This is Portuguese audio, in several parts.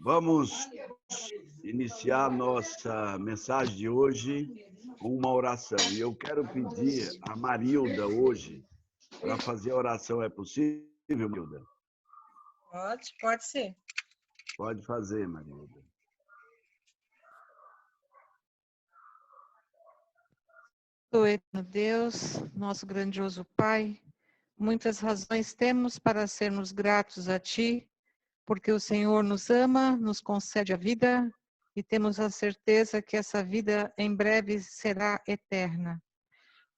Vamos iniciar nossa mensagem de hoje com uma oração. E eu quero pedir a Marilda hoje para fazer a oração. É possível, Marilda? Pode ser. Pode fazer, Marilda. Eterno Deus, nosso grandioso Pai, muitas razões temos para sermos gratos a Ti, porque o Senhor nos ama, nos concede a vida e temos a certeza que essa vida em breve será eterna.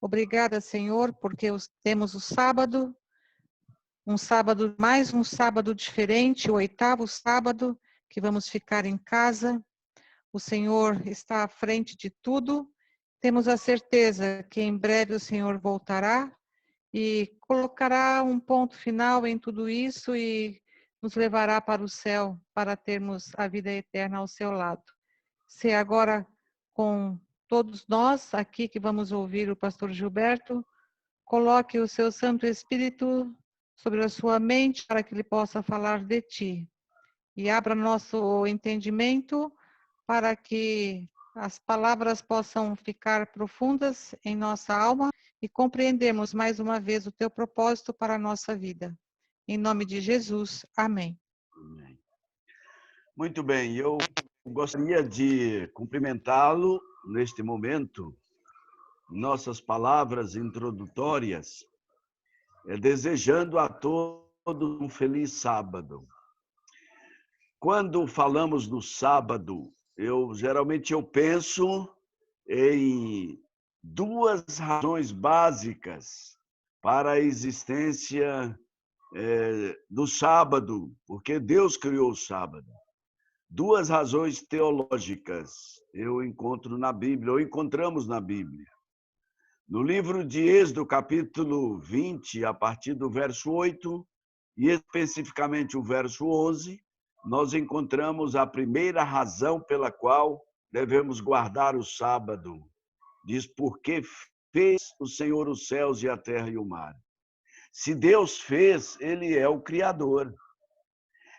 Obrigada, Senhor, porque temos o sábado, mais um sábado diferente, o 8º sábado, que vamos ficar em casa. O Senhor está à frente de tudo. Temos a certeza que em breve o Senhor voltará e colocará um ponto final em tudo isso e nos levará para o céu para termos a vida eterna ao seu lado. Se agora com todos nós aqui que vamos ouvir o pastor Gilberto, coloque o seu Santo Espírito sobre a sua mente para que ele possa falar de ti e abra nosso entendimento para que as palavras possam ficar profundas em nossa alma e compreendermos mais uma vez o teu propósito para a nossa vida. Em nome de Jesus, amém. Amém. Muito bem, eu gostaria de cumprimentá-lo neste momento, nossas palavras introdutórias, desejando a todos um feliz sábado. Quando falamos do sábado, geralmente eu penso em duas razões básicas para a existência do sábado, porque Deus criou o sábado. Duas razões teológicas eu encontro na Bíblia, ou encontramos na Bíblia. No livro de Êxodo, capítulo 20, a partir do verso 8, e especificamente o verso 11, nós encontramos a primeira razão pela qual devemos guardar o sábado. Diz, porque fez o Senhor os céus e a terra e o mar. Se Deus fez, Ele é o Criador.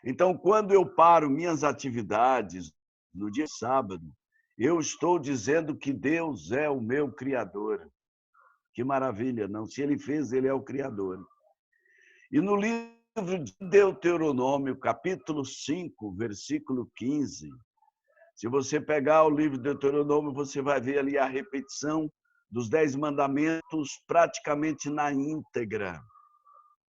Então, quando eu paro minhas atividades no dia sábado, eu estou dizendo que Deus é o meu Criador. Que maravilha, não? Se Ele fez, Ele é o Criador. E no livro de Deuteronômio, capítulo 5, versículo 15, se você pegar o livro de Deuteronômio, você vai ver ali a repetição dos 10 mandamentos praticamente na íntegra.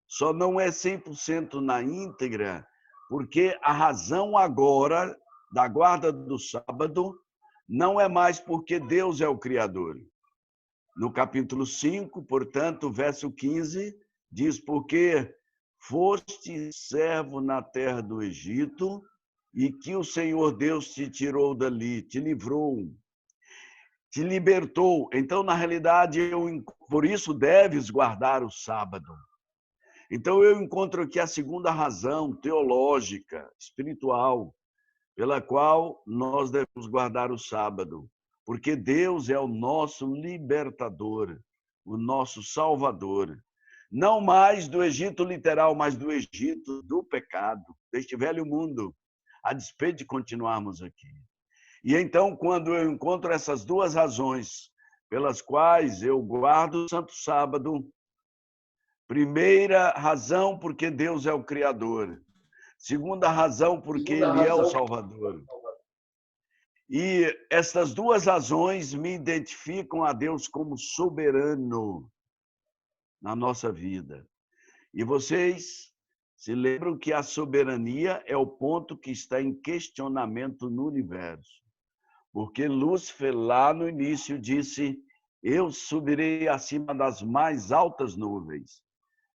Só não é 100% na íntegra, porque a razão agora da guarda do sábado não é mais porque Deus é o Criador. No capítulo 5, portanto, verso 15, diz, porque foste servo na terra do Egito e que o Senhor Deus te tirou dali, te livrou, te libertou. Então, na realidade, por isso deves guardar o sábado. Então, eu encontro aqui a segunda razão teológica, espiritual, pela qual nós devemos guardar o sábado. Porque Deus é o nosso libertador, o nosso salvador. Não mais do Egito literal, mas do Egito do pecado, deste velho mundo, a despeito de continuarmos aqui. E então, quando eu encontro essas duas razões pelas quais eu guardo o Santo Sábado, primeira razão, porque Deus é o Criador. Segunda razão, porque Ele é o Salvador. E essas duas razões me identificam a Deus como soberano na nossa vida. E vocês se lembram que a soberania é o ponto que está em questionamento no universo. Porque Lúcifer, lá no início, disse, eu subirei acima das mais altas nuvens.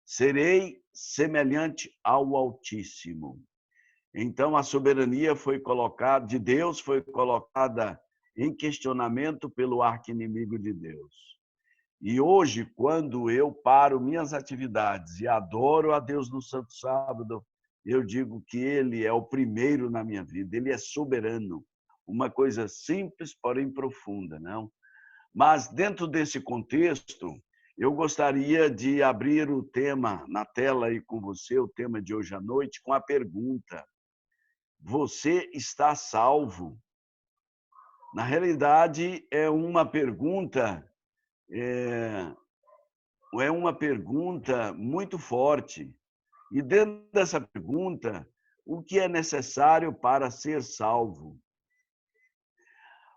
Serei semelhante ao Altíssimo. Então, a soberania de Deus foi colocada em questionamento pelo arqui-inimigo de Deus. E hoje, quando eu paro minhas atividades e adoro a Deus no Santo Sábado, eu digo que Ele é o primeiro na minha vida, Ele é soberano. Uma coisa simples, porém profunda, não? Mas, dentro desse contexto, eu gostaria de abrir o tema na tela aí com você, o tema de hoje à noite, com a pergunta: você está salvo? Na realidade, é uma pergunta muito forte. E dentro dessa pergunta, o que é necessário para ser salvo?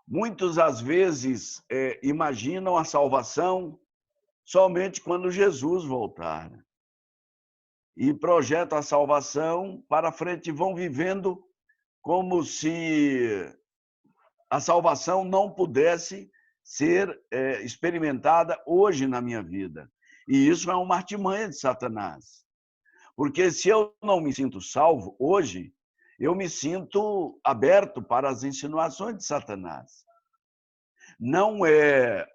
Muitos, às vezes, imaginam a salvação somente quando Jesus voltar. E projetam a salvação para frente e vão vivendo como se a salvação não pudesse ser experimentada hoje na minha vida. E isso é uma artimanha de Satanás. Porque se eu não me sinto salvo hoje, eu me sinto aberto para as insinuações de Satanás. Não é,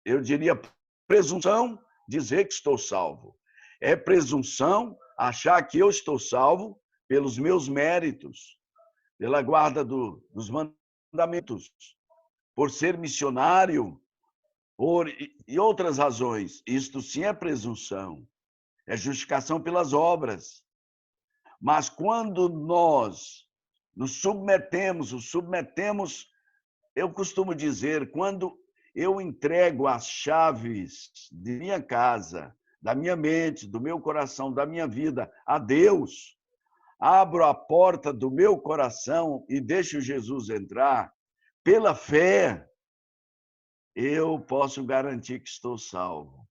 eu diria, presunção dizer que estou salvo. É presunção achar que eu estou salvo pelos meus méritos, pela guarda dos mandamentos, por ser missionário, e outras razões. Isto sim é presunção, é justificação pelas obras. Mas quando nós nos submetemos, eu costumo dizer, quando eu entrego as chaves de minha casa, da minha mente, do meu coração, da minha vida a Deus, abro a porta do meu coração e deixo Jesus entrar, pela fé, eu posso garantir que estou salvo.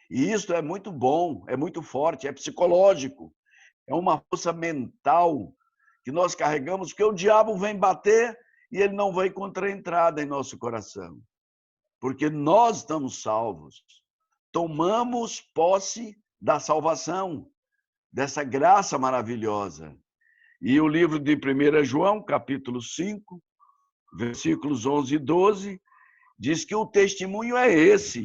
E isso é muito bom, é muito forte, é psicológico, é uma força mental que nós carregamos, porque o diabo vem bater e ele não vai encontrar entrada em nosso coração. Porque nós estamos salvos. Tomamos posse da salvação, dessa graça maravilhosa. E o livro de 1 João, capítulo 5, versículos 11 e 12, diz que o testemunho é esse.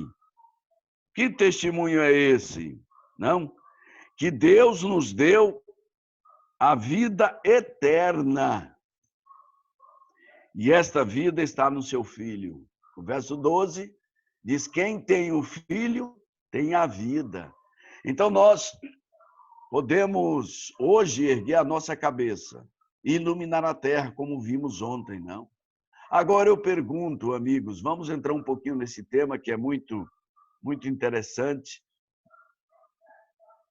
Que testemunho é esse? Não? Que Deus nos deu a vida eterna. E esta vida está no seu Filho. O verso 12 diz: quem tem o Filho tem a vida. Então nós podemos hoje erguer a nossa cabeça e iluminar a terra, como vimos ontem, não? Agora eu pergunto, amigos, vamos entrar um pouquinho nesse tema que é muito interessante.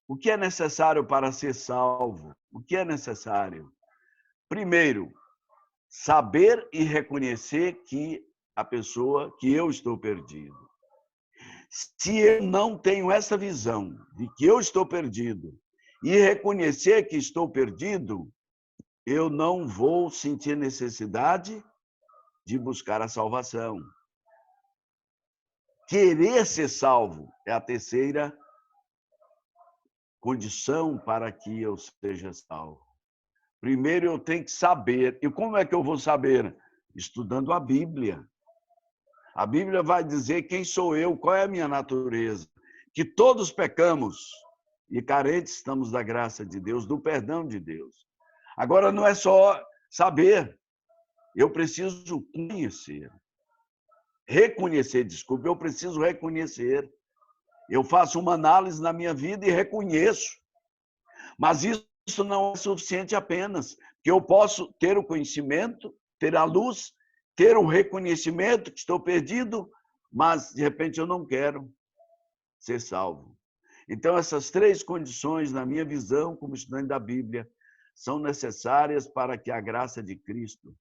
O que é necessário para ser salvo? O que é necessário? Primeiro, saber e reconhecer que eu estou perdido. Se eu não tenho essa visão de que eu estou perdido e reconhecer que estou perdido, eu não vou sentir necessidade de buscar a salvação. Querer ser salvo é a terceira condição para que eu seja salvo. Primeiro eu tenho que saber. E como é que eu vou saber? Estudando a Bíblia. A Bíblia vai dizer quem sou eu, qual é a minha natureza. Que todos pecamos e carentes estamos da graça de Deus, do perdão de Deus. Agora não é só saber. Eu preciso conhecer. Reconhecer, desculpe, eu preciso reconhecer. Eu faço uma análise na minha vida e reconheço. Mas isso não é suficiente apenas, porque eu posso ter o conhecimento, ter a luz, ter o reconhecimento que estou perdido, mas de repente eu não quero ser salvo. Então essas três condições, na minha visão como estudante da Bíblia, são necessárias para que a graça de Cristo,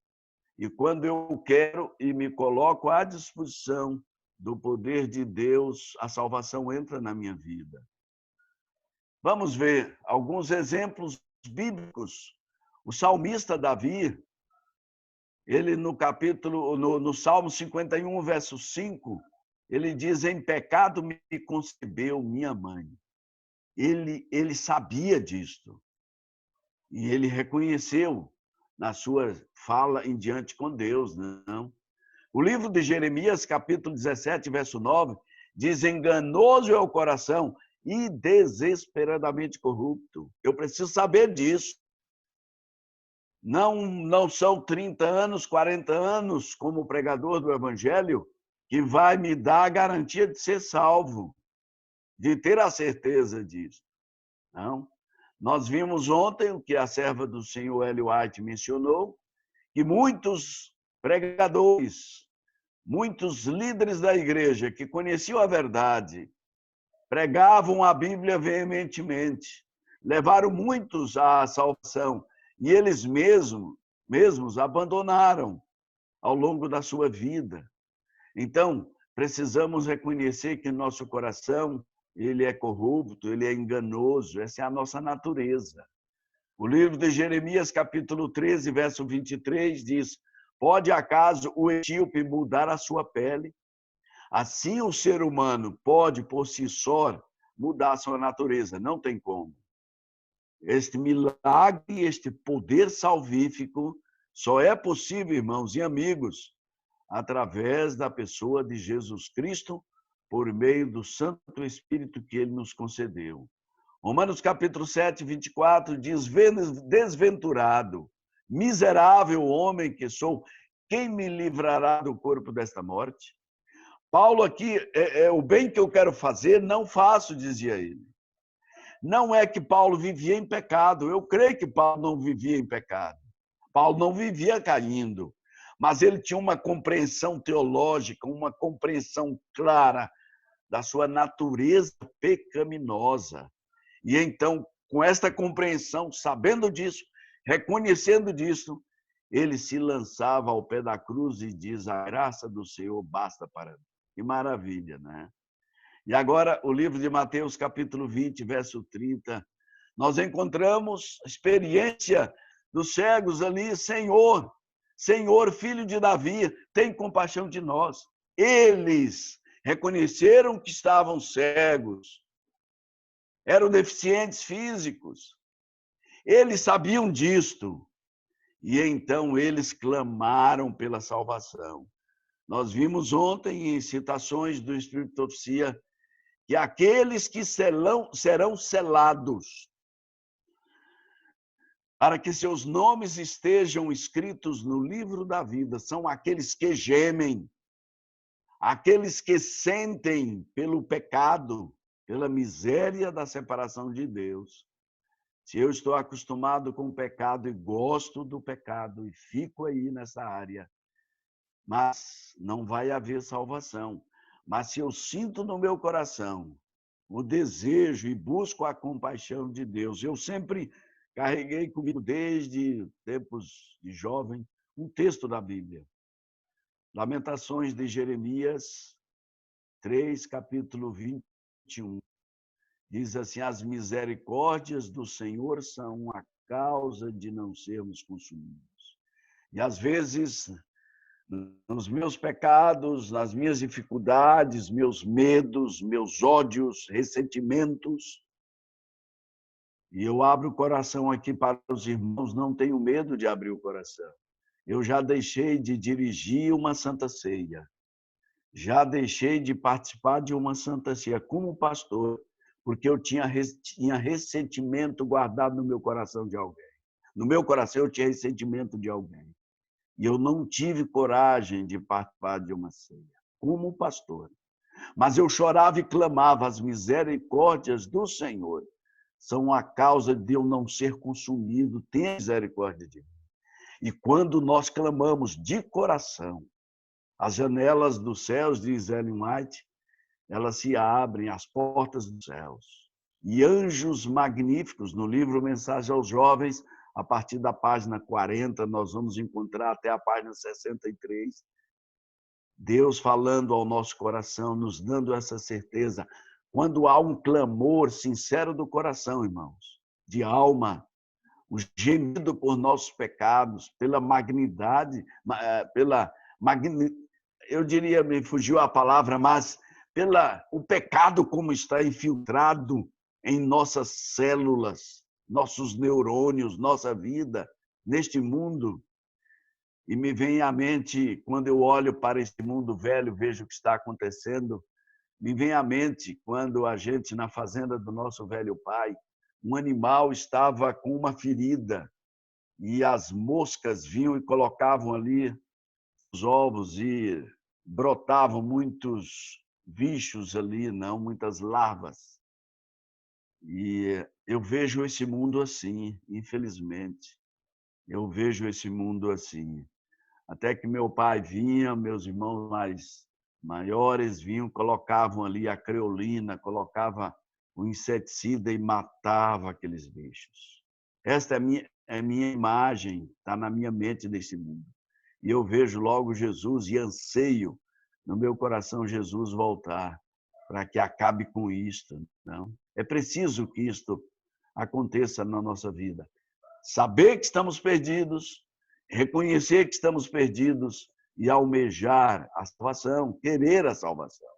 e quando eu quero e me coloco à disposição do poder de Deus, a salvação entra na minha vida. Vamos ver alguns exemplos bíblicos. O salmista Davi, ele no Salmo 51, verso 5, ele diz: em pecado me concebeu minha mãe. Ele sabia disto. E ele reconheceu na sua fala em diante com Deus, não? O livro de Jeremias, capítulo 17, verso 9, diz: enganoso é o coração e desesperadamente corrupto. Eu preciso saber disso. Não são 30 anos, 40 anos como pregador do Evangelho que vai me dar a garantia de ser salvo, de ter a certeza disso. Não. Nós vimos ontem o que a serva do senhor Ellen White mencionou, que muitos pregadores, muitos líderes da igreja que conheciam a verdade, pregavam a Bíblia veementemente, levaram muitos à salvação e eles mesmos abandonaram ao longo da sua vida. Então, precisamos reconhecer que nosso coração, ele é corrupto, ele é enganoso, essa é a nossa natureza. O livro de Jeremias, capítulo 13, verso 23, diz: pode acaso o etíope mudar a sua pele? Assim o ser humano pode, por si só, mudar a sua natureza. Não tem como. Este milagre, este poder salvífico, só é possível, irmãos e amigos, através da pessoa de Jesus Cristo, por meio do Santo Espírito que ele nos concedeu. Romanos capítulo 7, 24 diz: desventurado, miserável homem que sou, quem me livrará do corpo desta morte? Paulo aqui, o bem que eu quero fazer, não faço, dizia ele. Não é que Paulo vivia em pecado, eu creio que Paulo não vivia em pecado. Paulo não vivia caindo, mas ele tinha uma compreensão teológica, uma compreensão clara da sua natureza pecaminosa. E então, com esta compreensão, sabendo disso, reconhecendo disso, ele se lançava ao pé da cruz e diz: a graça do Senhor basta para mim. Que maravilha, né? E agora, o livro de Mateus, capítulo 20, verso 30, nós encontramos a experiência dos cegos ali: Senhor, Senhor, filho de Davi, tem compaixão de nós. Eles reconheceram que estavam cegos, eram deficientes físicos. Eles sabiam disto. E então eles clamaram pela salvação. Nós vimos ontem, em citações do Espírito de Profecia, que aqueles que serão selados, para que seus nomes estejam escritos no livro da vida, são aqueles que gemem, aqueles que sentem pelo pecado, pela miséria da separação de Deus. Se eu estou acostumado com o pecado e gosto do pecado e fico aí nessa área, mas não vai haver salvação. Mas se eu sinto no meu coração o desejo e busco a compaixão de Deus, eu sempre carreguei comigo, desde tempos de jovem, um texto da Bíblia. Lamentações de Jeremias 3, capítulo 21. Diz assim: as misericórdias do Senhor são a causa de não sermos consumidos. E às vezes, nos meus pecados, nas minhas dificuldades, meus medos, meus ódios, ressentimentos, e eu abro o coração aqui para os irmãos, não tenho medo de abrir o coração. Eu já deixei de dirigir uma Santa Ceia, já deixei de participar de uma Santa Ceia como pastor, porque eu tinha ressentimento guardado no meu coração de alguém. No meu coração eu tinha ressentimento de alguém. E eu não tive coragem de participar de uma ceia, como pastor. Mas eu chorava e clamava: as misericórdias do Senhor são a causa de eu não ser consumido. Tenha misericórdia de mim. E quando nós clamamos de coração, as janelas dos céus, diz Ellen White, elas se abrem, as portas dos céus. E anjos magníficos, no livro Mensagem aos Jovens, a partir da página 40, nós vamos encontrar até a página 63, Deus falando ao nosso coração, nos dando essa certeza. Quando há um clamor sincero do coração, irmãos, de alma, o gemido por nossos pecados, pela magnidade, eu diria, me fugiu a palavra, mas o pecado como está infiltrado em nossas células, nossos neurônios, nossa vida, neste mundo. E me vem à mente, quando eu olho para esse mundo velho, vejo o que está acontecendo, me vem à mente quando a gente, na fazenda do nosso velho pai, um animal estava com uma ferida e as moscas vinham e colocavam ali os ovos e brotavam muitos bichos ali, não, muitas larvas. E eu vejo esse mundo assim, infelizmente. Eu vejo esse mundo assim. Até que meu pai vinha, meus irmãos mais maiores vinham, colocavam ali a creolina, colocava o inseticida e matava aqueles bichos. Esta é a minha imagem, está na minha mente desse mundo. E eu vejo logo Jesus e anseio no meu coração Jesus voltar para que acabe com isto. Não? É preciso que isto aconteça na nossa vida. Saber que estamos perdidos, reconhecer que estamos perdidos e almejar a salvação, querer a salvação.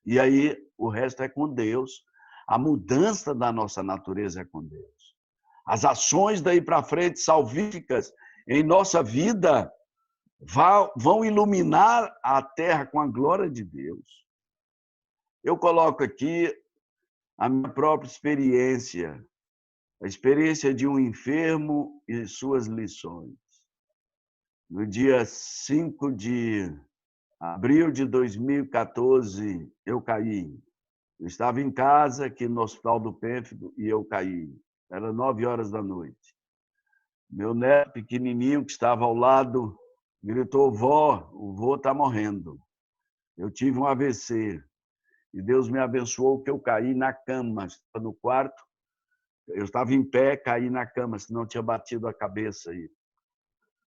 E aí o resto é com Deus. A mudança da nossa natureza é com Deus. As ações daí para frente salvíficas em nossa vida vão iluminar a terra com a glória de Deus. Eu coloco aqui a minha própria experiência, a experiência de um enfermo e suas lições. No dia 5 de abril de 2014, eu caí. Eu estava em casa, aqui no Hospital do Pênfigo, e eu caí. Era 9 horas da noite. Meu neto pequenininho, que estava ao lado, gritou: vó, o vô está morrendo. Eu tive um AVC. E Deus me abençoou que eu caí na cama, estava no quarto. Eu estava em pé, caí na cama, senão tinha batido a cabeça aí.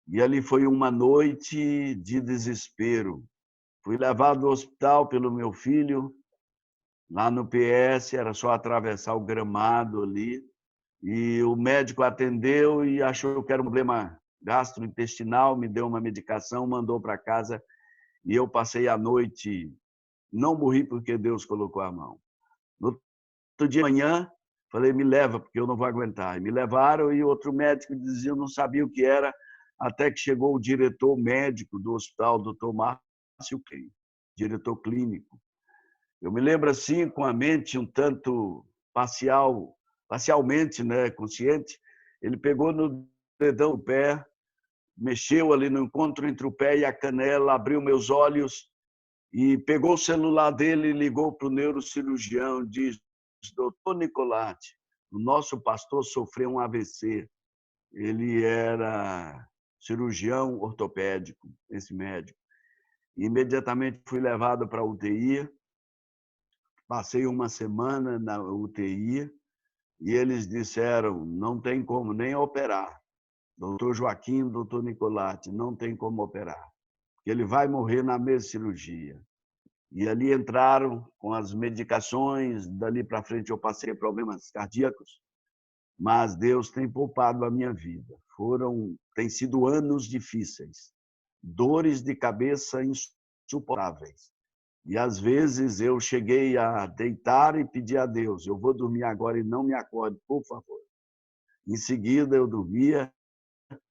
E ali foi uma noite de desespero. Fui levado ao hospital pelo meu filho, lá no PS, era só atravessar o gramado ali. E o médico atendeu e achou que era um problema gastrointestinal, me deu uma medicação, mandou para casa. E eu passei a noite, não morri porque Deus colocou a mão. No outro dia de manhã, falei, me leva, porque eu não vou aguentar. E me levaram e outro médico dizia, eu não sabia o que era, até que chegou o diretor médico do hospital, doutor Márcio Klein, diretor clínico. Eu me lembro assim, com a mente um tanto parcialmente, né, consciente, ele pegou no dedão do pé, mexeu ali no encontro entre o pé e a canela, abriu meus olhos e pegou o celular dele e ligou para o neurocirurgião, diz, doutor Nicolati, o nosso pastor sofreu um AVC. Ele era cirurgião ortopédico, esse médico. Imediatamente fui levado para a UTI, passei uma semana na UTI e eles disseram, não tem como nem operar. Doutor Joaquim, doutor Nicolati, não tem como operar, porque ele vai morrer na mesma cirurgia. E ali entraram com as medicações, dali para frente eu passei problemas cardíacos, mas Deus tem poupado a minha vida. Tem sido anos difíceis, dores de cabeça insuportáveis. E às vezes eu cheguei a deitar e pedir a Deus, eu vou dormir agora e não me acorde, por favor. Em seguida eu dormia,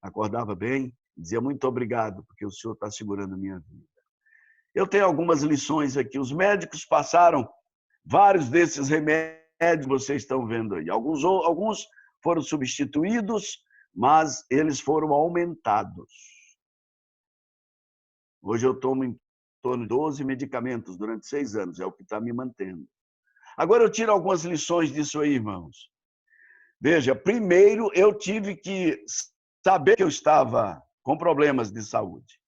acordava bem, dizia muito obrigado, porque o Senhor está segurando a minha vida. Eu tenho algumas lições aqui. Os médicos passaram vários desses remédios, vocês estão vendo aí. Alguns foram substituídos, mas eles foram aumentados. Hoje eu tomo em torno de 12 medicamentos durante 6 anos, é o que está me mantendo. Agora eu tiro algumas lições disso aí, irmãos. Veja, primeiro eu tive que saber que eu estava com problemas de saúde.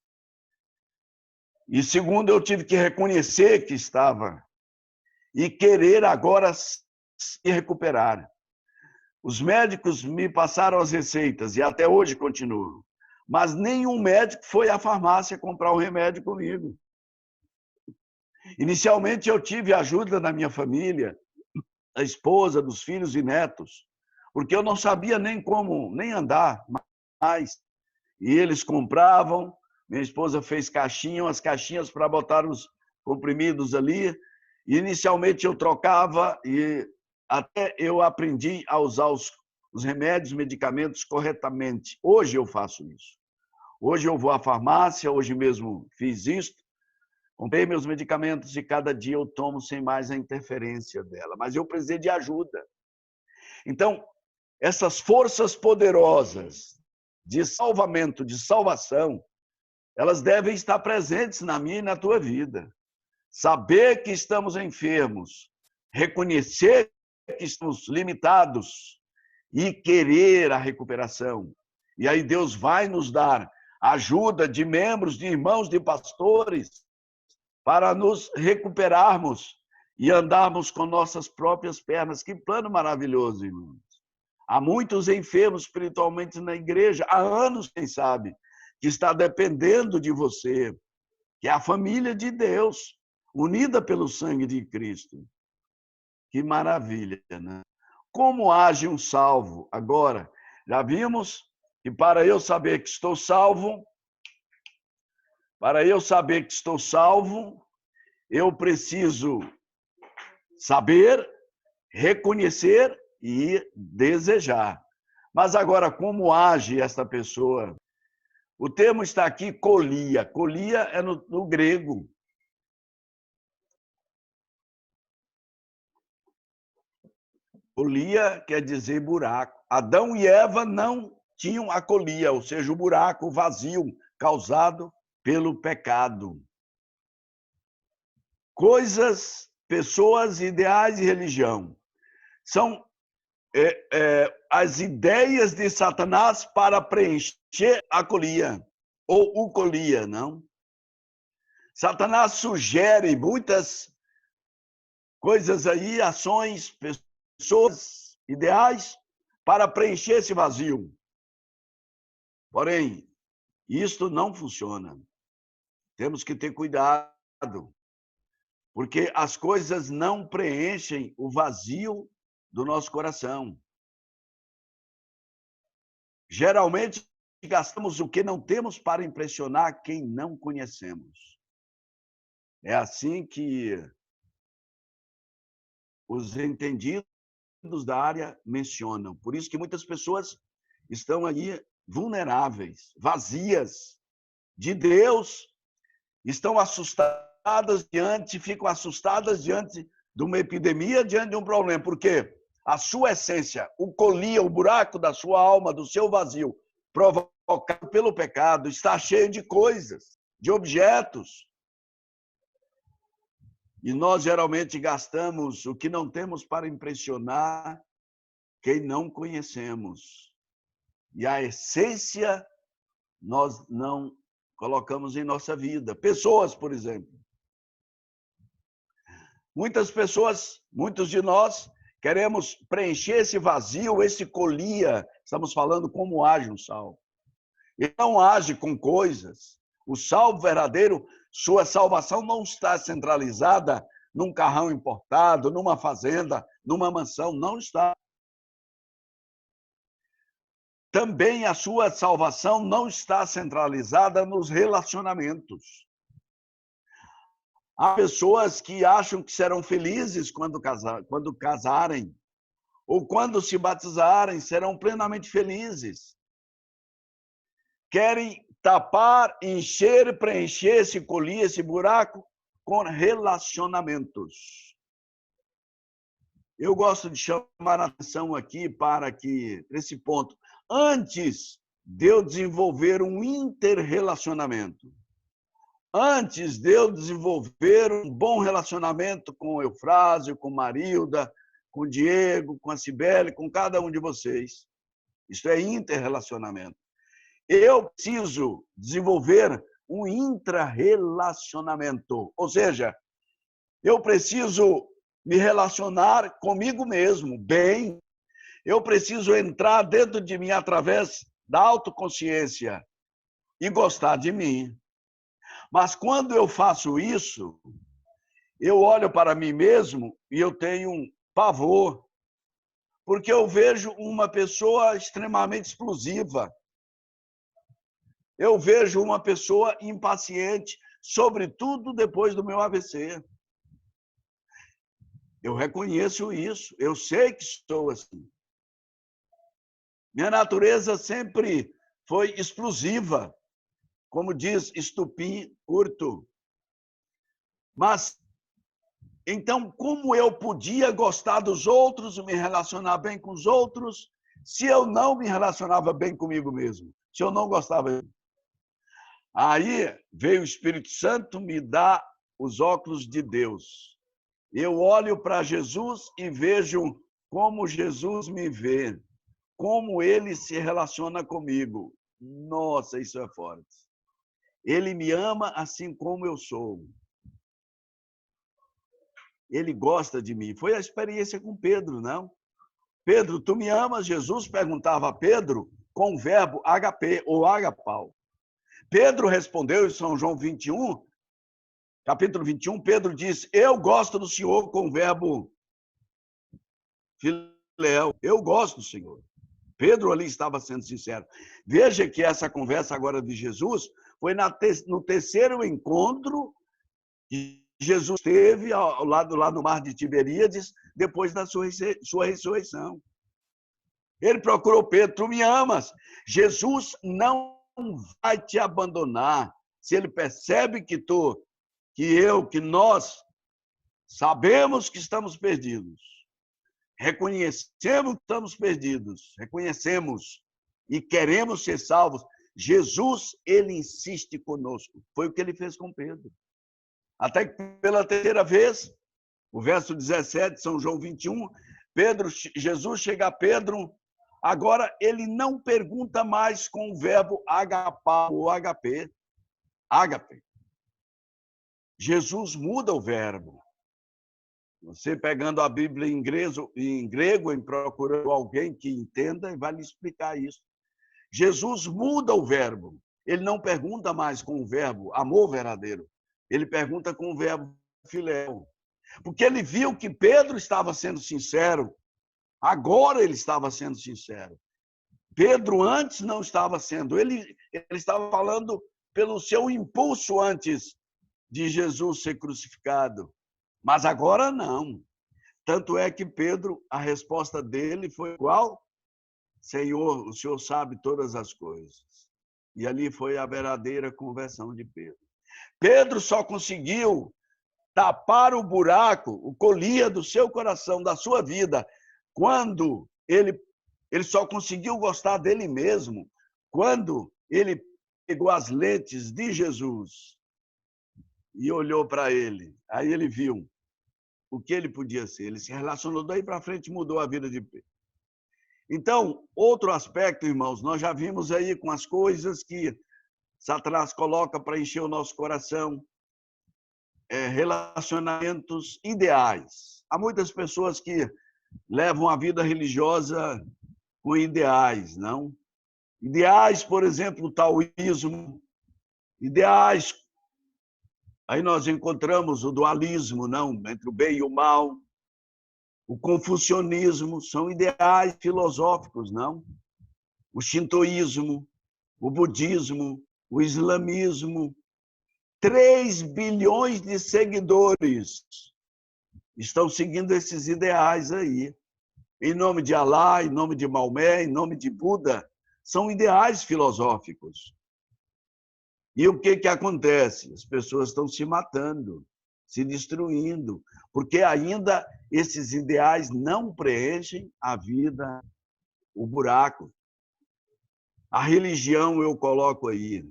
E segundo, eu tive que reconhecer que estava e querer agora se recuperar. Os médicos me passaram as receitas e até hoje continuam. Mas nenhum médico foi à farmácia comprar um remédio comigo. Inicialmente eu tive a ajuda da minha família, da esposa, dos filhos e netos, porque eu não sabia nem como, nem andar mais. E eles compravam, minha esposa fez as caixinhas para botar os comprimidos ali. E inicialmente eu trocava e até eu aprendi a usar os remédios, medicamentos corretamente. Hoje eu faço isso. Hoje eu vou à farmácia, hoje mesmo fiz isso, comprei meus medicamentos e cada dia eu tomo sem mais a interferência dela. Mas eu precisei de ajuda. Então, essas forças poderosas de salvamento, de salvação, elas devem estar presentes na minha e na tua vida. Saber que estamos enfermos, reconhecer que estamos limitados e querer a recuperação. E aí Deus vai nos dar ajuda de membros, de irmãos, de pastores, para nos recuperarmos e andarmos com nossas próprias pernas. Que plano maravilhoso, irmãos. Há muitos enfermos espiritualmente na igreja, há anos, quem sabe, que está dependendo de você, que é a família de Deus, unida pelo sangue de Cristo. Que maravilha, né? Como age um salvo? Agora, já vimos que para eu saber que estou salvo, eu preciso saber, reconhecer e desejar. Mas agora, como age esta pessoa? O termo está aqui, colia. Colia é no grego. Colia quer dizer buraco. Adão e Eva não tinham a colia, ou seja, o buraco, o vazio causado pelo pecado. Coisas, pessoas, ideais e religião são as ideias de Satanás para preencher a colia, ou o colia, não? Satanás sugere muitas coisas aí, ações, pessoas, ideais, para preencher esse vazio. Porém, isto não funciona. Temos que ter cuidado, porque as coisas não preenchem o vazio do nosso coração. Geralmente, gastamos o que não temos para impressionar quem não conhecemos. É assim que os entendidos da área mencionam. Por isso que muitas pessoas estão aí vulneráveis, vazias de Deus, estão ficam assustadas diante de uma epidemia, diante de um problema. Por quê? A sua essência, o colia, o buraco da sua alma, do seu vazio, provocado pelo pecado, está cheio de coisas, de objetos. E nós geralmente gastamos o que não temos para impressionar quem não conhecemos. E a essência nós não colocamos em nossa vida. Pessoas, por exemplo. Muitas pessoas, muitos de nós, queremos preencher esse vazio, esse colia. Estamos falando como age um salvo. Ele não age com coisas. O salvo verdadeiro, sua salvação não está centralizada num carrão importado, numa fazenda, numa mansão. Não está. Também a sua salvação não está centralizada nos relacionamentos. Há pessoas que acham que serão felizes quando casarem, ou quando se batizarem, serão plenamente felizes. Querem tapar, encher, preencher esse colia, esse buraco, com relacionamentos. Eu gosto de chamar a atenção aqui para esse ponto. Antes de eu desenvolver um interrelacionamento, antes de eu desenvolver um bom relacionamento com o Eufrásio, com Marilda, com o Diego, com a Cibele, com cada um de vocês, isso é interrelacionamento. Eu preciso desenvolver um intrarrelacionamento, ou seja, eu preciso me relacionar comigo mesmo bem. Eu preciso entrar dentro de mim através da autoconsciência e gostar de mim. Mas quando eu faço isso, eu olho para mim mesmo e eu tenho um pavor, porque eu vejo uma pessoa extremamente explosiva. Eu vejo uma pessoa impaciente, sobretudo depois do meu AVC. Eu reconheço isso, eu sei que sou assim. Minha natureza sempre foi explosiva, como diz Estupim Curto. Mas, então, como eu podia gostar dos outros, me relacionar bem com os outros, se eu não me relacionava bem comigo mesmo? Se eu não gostava? Aí veio o Espírito Santo me dar os óculos de Deus. Eu olho para Jesus e vejo como Jesus me vê, como ele se relaciona comigo. Nossa, isso é forte. Ele me ama assim como eu sou. Ele gosta de mim. Foi a experiência com Pedro, não? Pedro, tu me amas? Jesus perguntava a Pedro com o verbo HP ou agapau. Pedro respondeu em São João 21, capítulo 21, Pedro diz, eu gosto do Senhor com o verbo filéu. Eu gosto do Senhor. Pedro ali estava sendo sincero. Veja que essa conversa agora de Jesus foi no terceiro encontro que Jesus teve ao lado lá no mar de Tiberíades, depois da sua ressurreição. Ele procurou Pedro, tu me amas. Jesus não vai te abandonar. Se ele percebe que nós sabemos que estamos perdidos, reconhecemos que estamos perdidos, reconhecemos e queremos ser salvos, Jesus, ele insiste conosco. Foi o que ele fez com Pedro. Até que pela terceira vez, o verso 17, São João 21, Jesus chega a Pedro, agora ele não pergunta mais com o verbo agapau ou HP, ágape. Jesus muda o verbo. Você pegando a Bíblia em grego, e procurando alguém que entenda, vai lhe explicar isso. Jesus muda o verbo. Ele não pergunta mais com o verbo amor verdadeiro. Ele pergunta com o verbo filéu. Porque ele viu que Pedro estava sendo sincero. Agora ele estava sendo sincero. Pedro antes não estava sendo. Ele estava falando pelo seu impulso antes de Jesus ser crucificado. Mas agora não. Tanto é que Pedro, a resposta dele foi igual: Senhor, o Senhor sabe todas as coisas. E ali foi a verdadeira conversão de Pedro. Pedro só conseguiu tapar o buraco, o colia do seu coração, da sua vida, quando ele só conseguiu gostar dele mesmo, quando ele pegou as lentes de Jesus e olhou para ele. Aí ele viu o que ele podia ser. Ele se relacionou daí para frente, mudou a vida de Pedro. Então, outro aspecto, irmãos, nós já vimos aí com as coisas que Satanás coloca para encher o nosso coração, relacionamentos ideais. Há muitas pessoas que levam a vida religiosa com ideais, não? Ideais, por exemplo, o taoísmo, ideais. Aí nós encontramos o dualismo, não, entre o bem e o mal. O confucionismo são ideais filosóficos, não? O shintoísmo, o budismo, o islamismo. 3 bilhões de seguidores estão seguindo esses ideais aí. Em nome de Alá, em nome de Maomé, em nome de Buda. São ideais filosóficos. E o que acontece? As pessoas estão se matando, se destruindo, porque ainda esses ideais não preenchem a vida, o buraco. A religião eu coloco aí.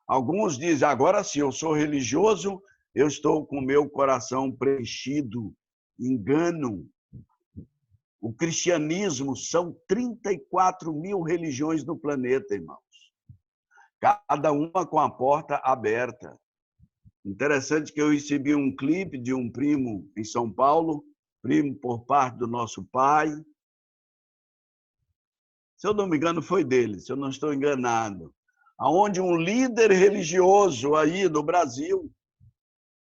Alguns dizem, agora sim, eu sou religioso, eu estou com o meu coração preenchido. Engano. O cristianismo são 34 mil religiões no planeta, irmãos. Cada uma com a porta aberta. Interessante que eu recebi um clipe de um primo em São Paulo, primo por parte do nosso pai. Se eu não me engano, foi dele, se eu não estou enganado. Onde um líder religioso aí no Brasil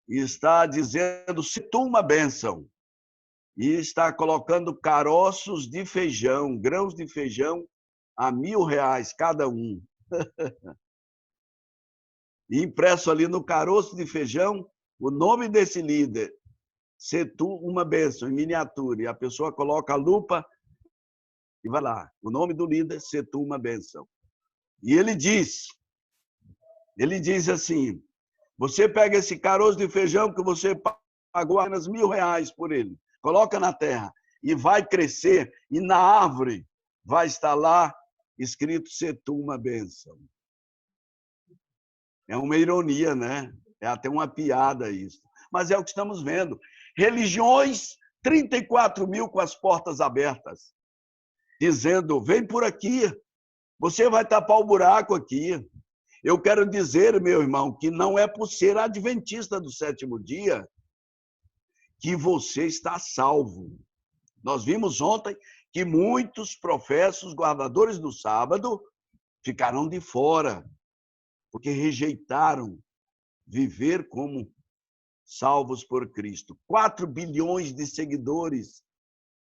está dizendo, se tu uma bênção, e está colocando caroços de feijão, grãos de feijão, a R$1.000 cada um. E impresso ali no caroço de feijão, o nome desse líder, se tu uma bênção, em miniatura, e a pessoa coloca a lupa e vai lá, o nome do líder, se tu uma bênção. E ele diz assim, você pega esse caroço de feijão que você pagou apenas R$1.000 por ele, coloca na terra e vai crescer, e na árvore vai estar lá escrito, se tu uma bênção. É uma ironia, né? É até uma piada isso. Mas é o que estamos vendo. Religiões, 34 mil com as portas abertas, dizendo, vem por aqui, você vai tapar o buraco aqui. Eu quero dizer, meu irmão, que não é por ser adventista do sétimo dia que você está salvo. Nós vimos ontem que muitos professos guardadores do sábado ficaram de fora, porque rejeitaram viver como salvos por Cristo. 4 bilhões de seguidores.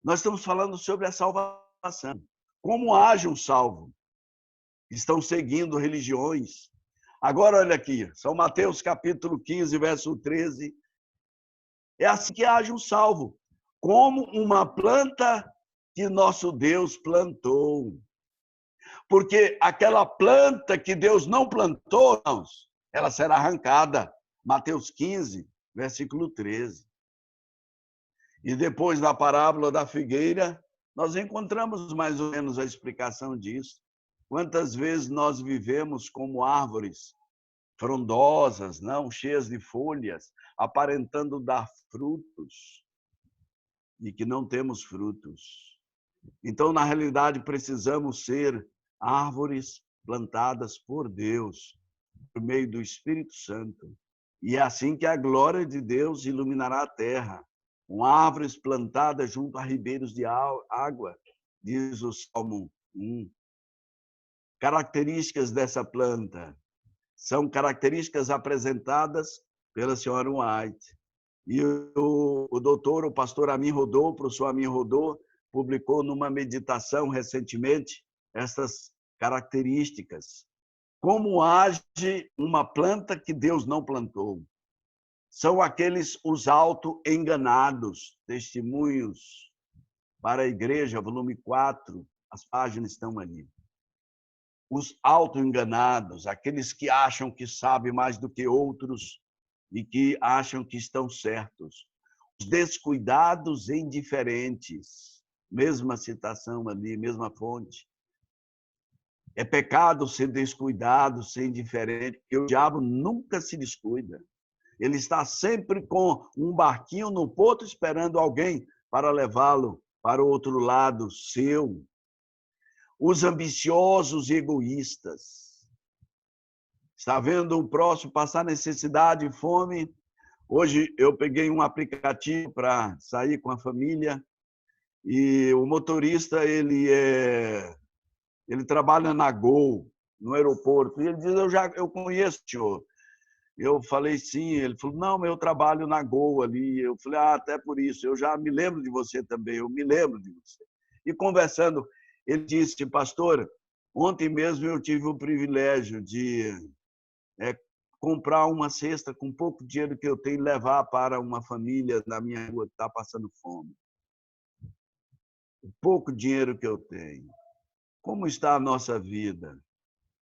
Nós estamos falando sobre a salvação. Como age um salvo? Estão seguindo religiões. Agora, olha aqui, São Mateus capítulo 15, verso 13. É assim que age um salvo. Como uma planta que nosso Deus plantou. Porque aquela planta que Deus não plantou, ela será arrancada. Mateus 15, versículo 13. E depois da parábola da figueira, nós encontramos mais ou menos a explicação disso. Quantas vezes nós vivemos como árvores frondosas, não, cheias de folhas, aparentando dar frutos, e que não temos frutos. Então, na realidade, precisamos ser árvores plantadas por Deus, por meio do Espírito Santo. E é assim que a glória de Deus iluminará a terra, com árvores plantadas junto a ribeiros de água, diz o Salmo 1. Características dessa planta são características apresentadas pela senhora White. E o doutor, o pastor Amin Rodô, o professor Amin Rodô, publicou numa meditação recentemente essas características. Como age uma planta que Deus não plantou? São aqueles os auto-enganados, Testemunhos para a Igreja, volume 4, as páginas estão ali. Os auto-enganados, aqueles que acham que sabem mais do que outros e que acham que estão certos. Os descuidados e indiferentes, mesma citação ali, mesma fonte. É pecado ser descuidado, ser indiferente, porque o diabo nunca se descuida. Ele está sempre com um barquinho no porto esperando alguém para levá-lo para o outro lado seu. Os ambiciosos e egoístas. Está vendo o próximo passar necessidade e fome? Hoje eu peguei um aplicativo para sair com a família e o motorista, ele trabalha na Gol, no aeroporto. E ele diz, eu conheço o senhor. Eu falei, sim. Ele falou, não, eu trabalho na Gol ali. Eu falei, até por isso, eu já me lembro de você também, eu me lembro de você. E conversando, ele disse, pastor, ontem mesmo eu tive o privilégio de comprar uma cesta com pouco dinheiro que eu tenho e levar para uma família na minha rua que está passando fome. O pouco dinheiro que eu tenho. Como está a nossa vida?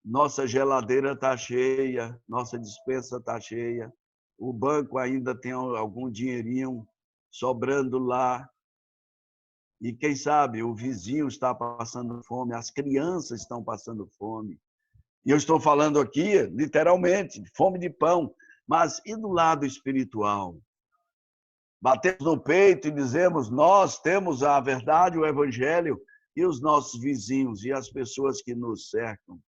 Nossa geladeira está cheia, nossa despensa está cheia, o banco ainda tem algum dinheirinho sobrando lá. E quem sabe o vizinho está passando fome, as crianças estão passando fome. E eu estou falando aqui, literalmente, de fome de pão. Mas e do lado espiritual? Batemos no peito e dizemos, nós temos a verdade, o evangelho, e os nossos vizinhos e as pessoas que nos cercam.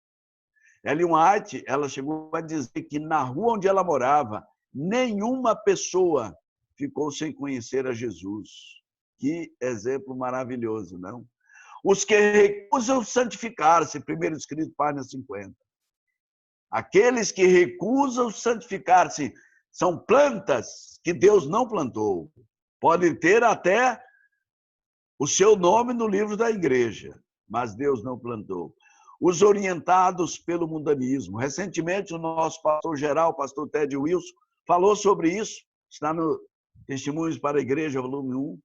Ellen White, ela chegou a dizer que na rua onde ela morava, nenhuma pessoa ficou sem conhecer a Jesus. Que exemplo maravilhoso, não? Os que recusam santificar-se, primeiro escrito, página 50. Aqueles que recusam santificar-se são plantas que Deus não plantou. Podem ter até o seu nome no livro da igreja, mas Deus não plantou. Os orientados pelo mundanismo. Recentemente, o nosso pastor geral, o pastor Ted Wilson, falou sobre isso. Está no Testemunhos para a Igreja, volume 1.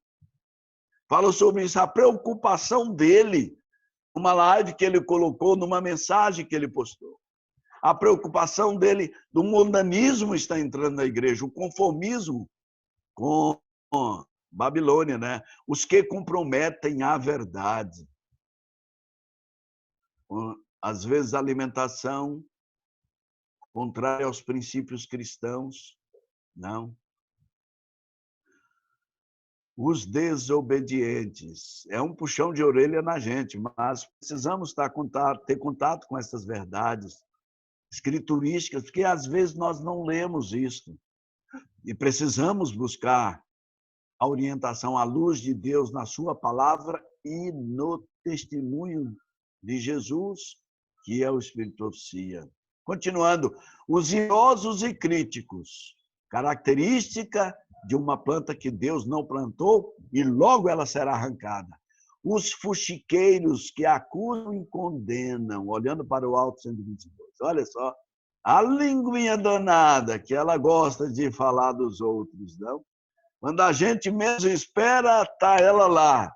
Falou sobre isso, a preocupação dele, numa live que ele colocou, numa mensagem que ele postou. A preocupação dele do mundanismo está entrando na igreja, o conformismo com Babilônia, né? Os que comprometem a verdade. Às vezes, a alimentação contrária aos princípios cristãos, não. os desobedientes. É um puxão de orelha na gente, mas precisamos ter contato com essas verdades escriturísticas, porque às vezes nós não lemos isso. E precisamos buscar a orientação à luz de Deus na sua palavra e no testemunho de Jesus, que é o Espírito de Profecia. Continuando, os iosos e críticos, característica de uma planta que Deus não plantou e logo ela será arrancada. Os fuxiqueiros que acusam e condenam, olhando para o alto 122. Olha só, a linguinha danada que ela gosta de falar dos outros, não? Quando a gente mesmo espera, está ela lá.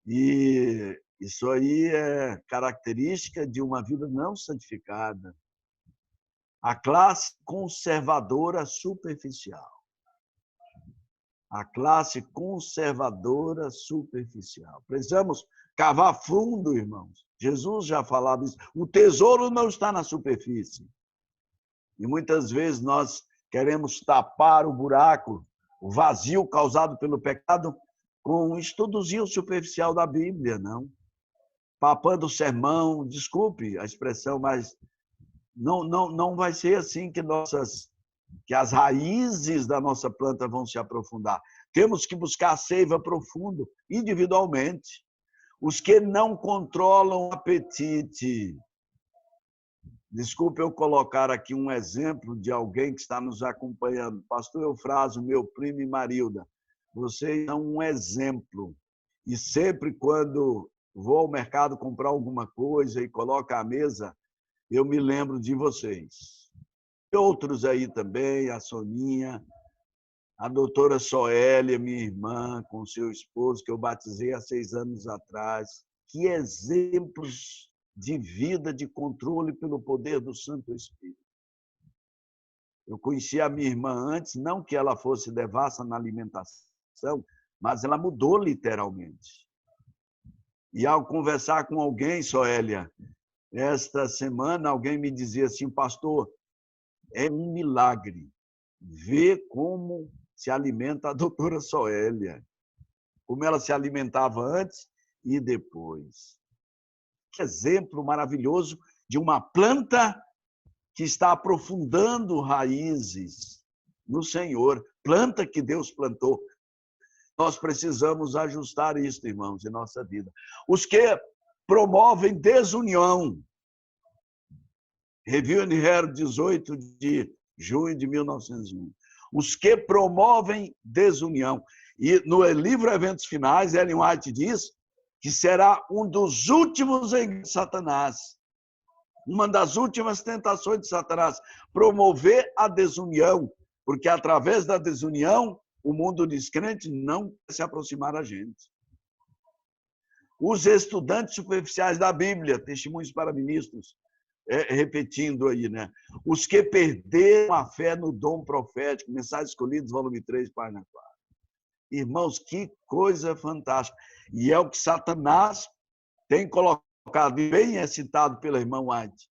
E isso aí é característica de uma vida não santificada. A classe conservadora superficial. A classe conservadora superficial. Precisamos cavar fundo, irmãos. Jesus já falava isso. O tesouro não está na superfície. E muitas vezes nós queremos tapar o buraco, o vazio causado pelo pecado, com um estudozinho superficial da Bíblia, não? Papando o sermão, desculpe a expressão, mas não vai ser assim que as raízes da nossa planta vão se aprofundar. Temos que buscar a seiva profundo, individualmente. Os que não controlam o apetite. Desculpe eu colocar aqui um exemplo de alguém que está nos acompanhando. Pastor Eufrásio, meu primo e Marilda, vocês são um exemplo. E sempre quando vou ao mercado comprar alguma coisa e coloco à mesa, eu me lembro de vocês. E outros aí também, a Soninha, a doutora Soélia, minha irmã, com seu esposo, que eu batizei há 6 anos atrás. Que exemplos de vida, de controle pelo poder do Santo Espírito. Eu conheci a minha irmã antes, não que ela fosse devassa na alimentação, mas ela mudou literalmente. E ao conversar com alguém, Soélia, esta semana alguém me dizia assim, pastor, é um milagre ver como se alimenta a doutora Soélia, como ela se alimentava antes e depois. Que exemplo maravilhoso de uma planta que está aprofundando raízes no Senhor, planta que Deus plantou. Nós precisamos ajustar isso, irmãos, em nossa vida. Os que promovem desunião. Review and Herald, 18 de junho de 1901. Os que promovem desunião. E no livro Eventos Finais, Ellen White diz que será um dos últimos em Satanás. Uma das últimas tentações de Satanás, promover a desunião, porque através da desunião, o mundo descrente não quer se aproximar a gente. Os estudantes superficiais da Bíblia, testemunhos para ministros, repetindo aí, né? Os que perderam a fé no dom profético, Mensagens Escolhidas, volume 3, página 4. Irmãos, que coisa fantástica. E é o que Satanás tem colocado, e bem é citado pela irmã White,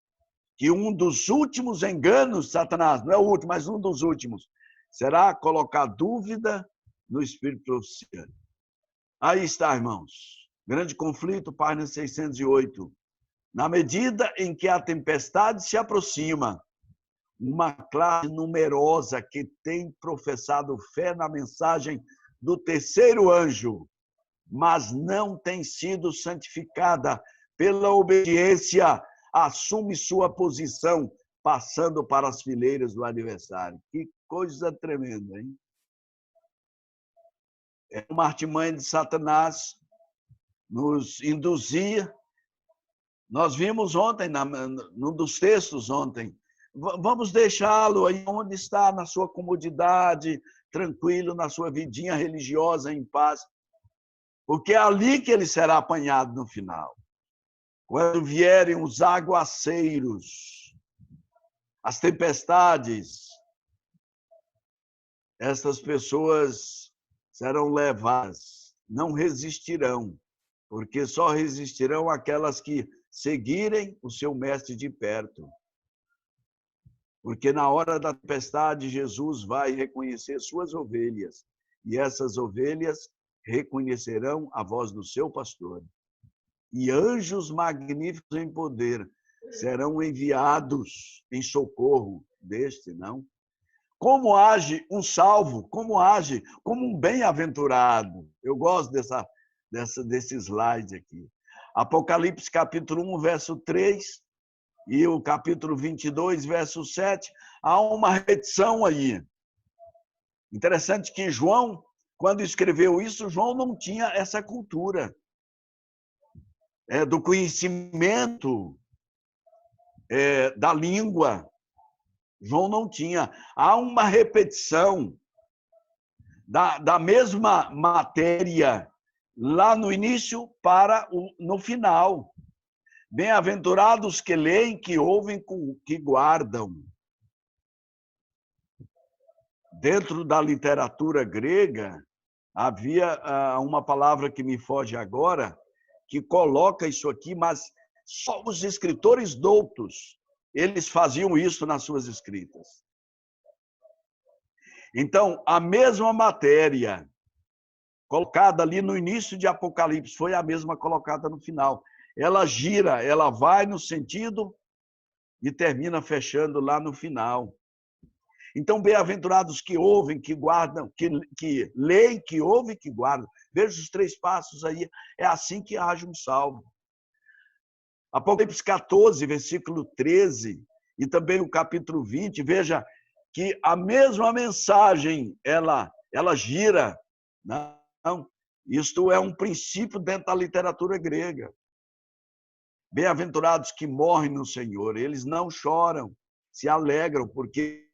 que um dos últimos enganos de Satanás, não é o último, mas um dos últimos, será colocar dúvida no espírito de profecia. Aí está, irmãos. Grande conflito, página 608. Na medida em que a tempestade se aproxima, uma classe numerosa que tem professado fé na mensagem do terceiro anjo, mas não tem sido santificada pela obediência, assume sua posição, passando para as fileiras do adversário. Que coisa tremenda, hein? É uma artimanha de Satanás nos induzir. Nós vimos ontem, num dos textos ontem, vamos deixá-lo aí onde está, na sua comodidade, tranquilo, na sua vidinha religiosa, em paz, porque é ali que ele será apanhado no final. Quando vierem os aguaceiros, as tempestades, essas pessoas serão levadas, não resistirão, porque só resistirão aquelas que seguirem o seu mestre de perto. Porque na hora da tempestade, Jesus vai reconhecer suas ovelhas. E essas ovelhas reconhecerão a voz do seu pastor. E anjos magníficos em poder serão enviados em socorro deste, não? Como age um salvo? Como age como um bem-aventurado? Eu gosto desse slide aqui. Apocalipse capítulo 1, verso 3 e o capítulo 22, verso 7, há uma repetição aí. Interessante que João, quando escreveu isso, João não tinha essa cultura do conhecimento da língua. João não tinha. Há uma repetição da mesma matéria lá no início para no final. Bem-aventurados que leem, que ouvem, que guardam. Dentro da literatura grega, havia uma palavra que me foge agora, que coloca isso aqui, mas só os escritores doutos, eles faziam isso nas suas escritas. Então, a mesma matéria colocada ali no início de Apocalipse foi a mesma colocada no final. Ela gira, ela vai no sentido e termina fechando lá no final. Então, bem-aventurados que ouvem, que guardam, que leem, que ouvem, que guardam. Veja os 3 passos aí. É assim que age um salvo. Apocalipse 14, versículo 13, e também o capítulo 20, veja que a mesma mensagem, ela gira. Não, isto é um princípio dentro da literatura grega. Bem-aventurados que morrem no Senhor, eles não choram, se alegram, porque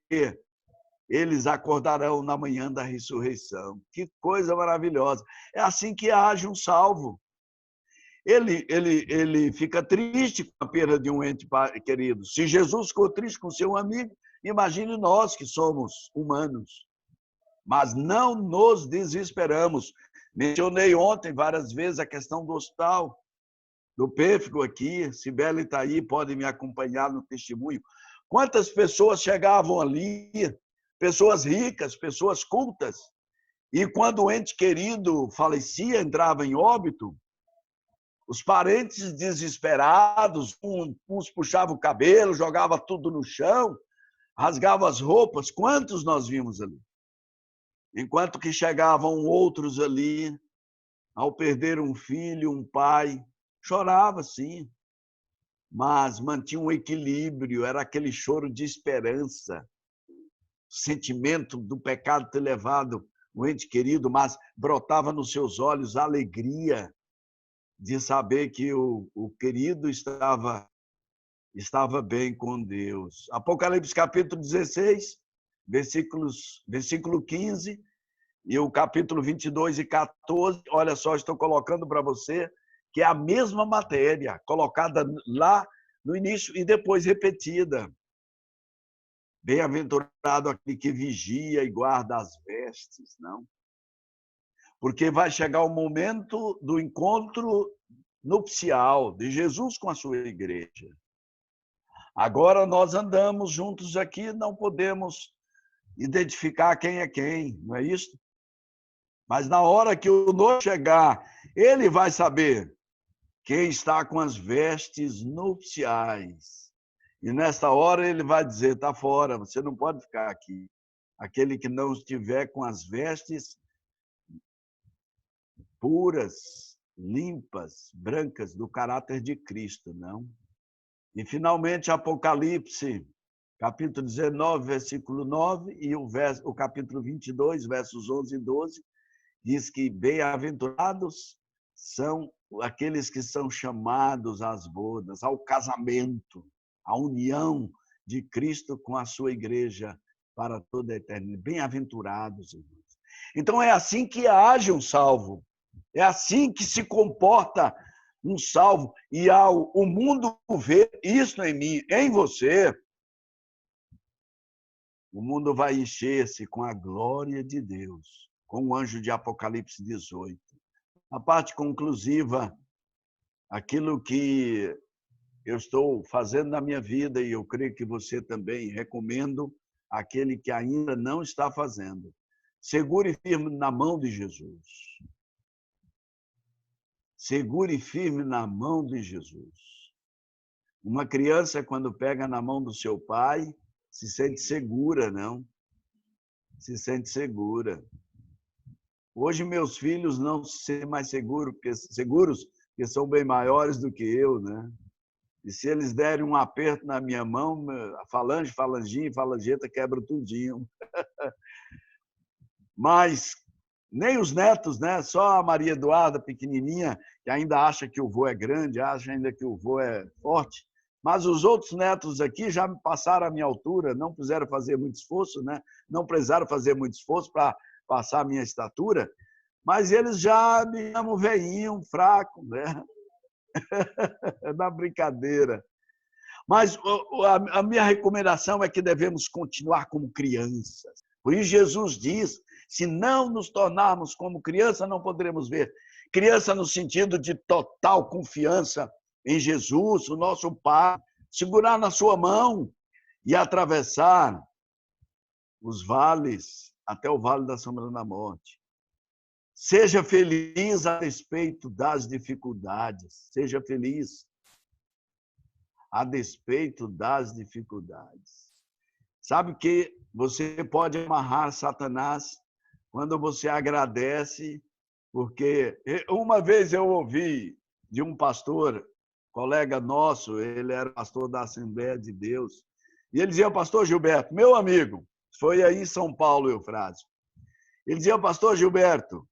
eles acordarão na manhã da ressurreição. Que coisa maravilhosa. É assim que age um salvo. Ele fica triste com a perda de um ente querido. Se Jesus ficou triste com seu amigo, imagine nós que somos humanos. Mas não nos desesperamos. Mencionei ontem várias vezes a questão do hospital, do Pêfego aqui. Cibele está aí, pode me acompanhar no testemunho. Quantas pessoas chegavam ali, pessoas ricas, pessoas cultas, e quando o ente querido falecia, entrava em óbito, os parentes desesperados, uns puxavam o cabelo, jogavam tudo no chão, rasgavam as roupas. Quantos nós vimos ali? Enquanto que chegavam outros ali, ao perder um filho, um pai, chorava sim, mas mantinha um equilíbrio, era aquele choro de esperança, sentimento do pecado ter levado o ente querido, mas brotava nos seus olhos a alegria de saber que o querido estava bem com Deus. Apocalipse capítulo 16, versículo 15, e o capítulo 22 e 14, olha só, estou colocando para você que é a mesma matéria, colocada lá no início e depois repetida. Bem-aventurado aquele que vigia e guarda as vestes, não? Porque vai chegar o momento do encontro nupcial de Jesus com a sua igreja. Agora nós andamos juntos aqui, não podemos identificar quem é quem, não é isso? Mas na hora que o noivo chegar, ele vai saber quem está com as vestes nupciais. E nesta hora ele vai dizer, está fora, você não pode ficar aqui. Aquele que não estiver com as vestes puras, limpas, brancas, do caráter de Cristo, não? E, finalmente, Apocalipse, capítulo 19, versículo 9, e o capítulo 22, versos 11 e 12, diz que bem-aventurados são aqueles que são chamados às bodas, ao casamento, à união de Cristo com a sua igreja para toda a eternidade. Bem-aventurados, irmãos. Então, é assim que age um salvo. É assim que se comporta um salvo. E ao o mundo ver isso em mim, em você, o mundo vai encher-se com a glória de Deus, com o anjo de Apocalipse 18. A parte conclusiva, aquilo que eu estou fazendo na minha vida, e eu creio que você também, recomendo aquele que ainda não está fazendo. Segure firme na mão de Jesus. segura e firme na mão de Jesus. Uma criança, quando pega na mão do seu pai, se sente segura, não? Se sente segura. Hoje, meus filhos não se sentem mais seguros, porque são bem maiores do que eu, né? E se eles derem um aperto na minha mão, a falange, falanginha e falangeta quebra tudinho. Mas nem os netos, né? Só a Maria Eduarda, pequenininha, que ainda acha que o vô é grande, acha ainda que o vô é forte. Mas os outros netos aqui já me passaram a minha altura, não precisaram fazer muito esforço, né? Não precisaram fazer muito esforço para passar a minha estatura, mas eles já me chamam velhinho, fraco, né? É da brincadeira. Mas a minha recomendação é que devemos continuar como crianças. Por isso Jesus diz, se não nos tornarmos como criança, não poderemos ver. Criança no sentido de total confiança em Jesus, o nosso Pai, segurar na sua mão e atravessar os vales até o vale da sombra da morte. Seja feliz a despeito das dificuldades. Seja feliz a despeito das dificuldades. Sabe que você pode amarrar Satanás quando você agradece, porque uma vez eu ouvi de um pastor, colega nosso, ele era pastor da Assembleia de Deus, e ele dizia, pastor Gilberto, meu amigo, foi aí em São Paulo, Eufrásio, ele dizia, pastor Gilberto,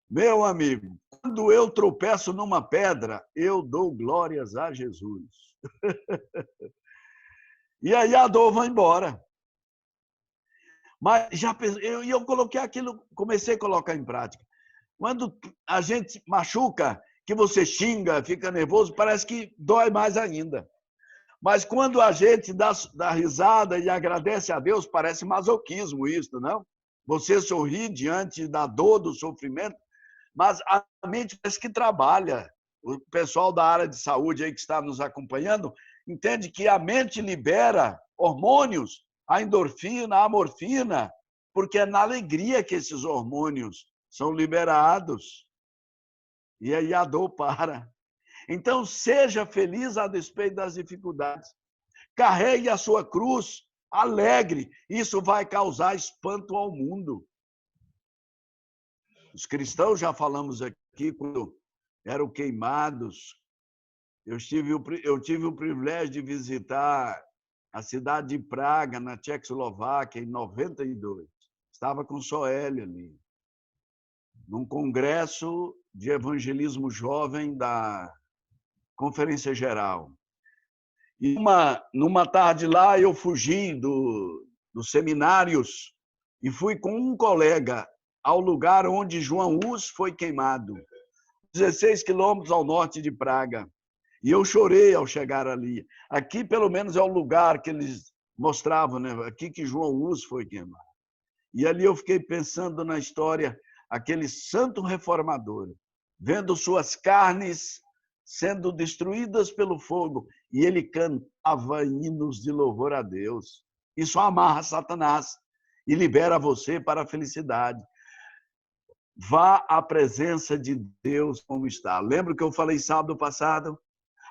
meu amigo, quando eu tropeço numa pedra, eu dou glórias a Jesus. E aí a dor vai embora. Mas eu coloquei aquilo, comecei a colocar em prática. Quando a gente machuca, que você xinga, fica nervoso, parece que dói mais ainda. Mas quando a gente dá risada e agradece a Deus, parece masoquismo isso, não? Você sorri diante da dor, do sofrimento, mas a mente parece que trabalha. O pessoal da área de saúde aí que está nos acompanhando entende que a mente libera hormônios, a endorfina, a morfina, porque é na alegria que esses hormônios são liberados. E aí a dor para. Então, seja feliz a despeito das dificuldades. Carregue a sua cruz alegre. Isso vai causar espanto ao mundo. Os cristãos, já falamos aqui, quando eram queimados, eu tive o privilégio de visitar a cidade de Praga, na Tchecoslováquia, em 92. Estava com Soélio ali, num congresso de evangelismo jovem da Conferência Geral. E numa tarde lá, eu fugi dos seminários e fui com um colega ao lugar onde João Hus foi queimado, 16 quilômetros ao norte de Praga. E eu chorei ao chegar ali. Aqui, pelo menos, é o lugar que eles mostravam, né? Aqui que João Hus foi queimado. E ali eu fiquei pensando na história, aquele santo reformador, vendo suas carnes sendo destruídas pelo fogo, e ele cantava hinos de louvor a Deus. Isso amarra Satanás e libera você para a felicidade. Vá à presença de Deus como está. Lembra que eu falei sábado passado?